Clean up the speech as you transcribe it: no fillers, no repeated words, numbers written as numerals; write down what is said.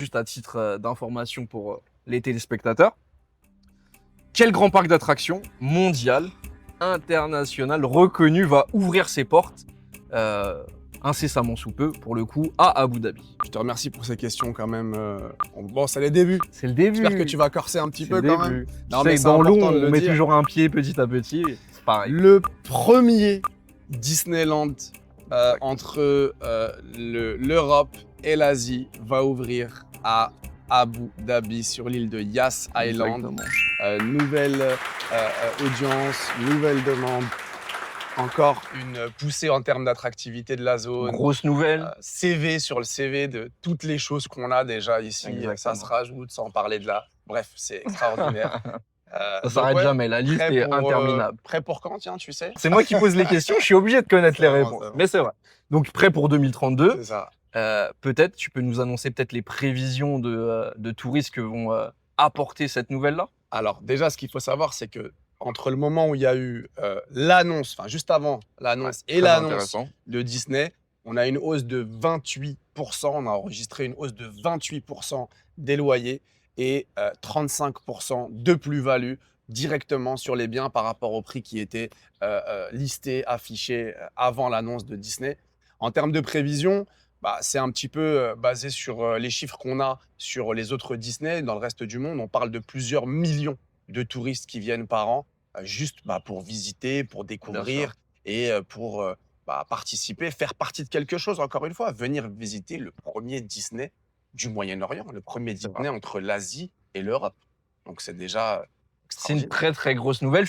Juste à titre d'information pour les téléspectateurs. Quel grand parc d'attractions mondial, international, reconnu va ouvrir ses portes incessamment sous peu, pour le coup, à Abu Dhabi? Je te remercie pour ces questions quand même. Bon, c'est les débuts. C'est le début. J'espère que tu vas corser un petit C'est peu le quand début. même. Tu Non, sais, mais c'est dans l'eau, important de on le met dire. toujours un pied petit à petit. C'est pareil. Le premier Disneyland entre l'Europe et l'Asie va ouvrir à Abu Dhabi sur l'île de Yas Island. Nouvelle audience, nouvelle demande. Encore une poussée en termes d'attractivité de la zone. Grosse nouvelle. CV sur le CV de toutes les choses qu'on a déjà ici. Exactement. Ça se rajoute sans parler de là. Bref, c'est extraordinaire. Ça s'arrête jamais, la liste est interminable. Prêt pour quand, tiens, tu sais? C'est moi qui pose les questions, je suis obligé de connaître les C'est bon, réponses. c'est bon. Mais c'est vrai. Donc prêt pour 2032. C'est ça. Peut-être, tu peux nous annoncer peut-être les prévisions de touristes que vont apporter cette nouvelle-là? Alors, déjà, ce qu'il faut savoir, c'est que entre le moment où il y a eu l'annonce, enfin juste avant l'annonce et l'annonce de Disney, on a une hausse de 28%. On a enregistré une hausse de 28% des loyers et 35% de plus-value directement sur les biens par rapport au prix qui était listé, affiché avant l'annonce de Disney. En termes de prévision, c'est un petit peu basé sur les chiffres qu'on a sur les autres Disney. Dans le reste du monde, on parle de plusieurs millions de touristes qui viennent par an, juste pour visiter, pour découvrir et pour participer, faire partie de quelque chose, encore une fois, venir visiter le premier Disney du Moyen-Orient, le premier Disney entre l'Asie et l'Europe. Donc c'est déjà C'est une extraordinaire. très très grosse nouvelle.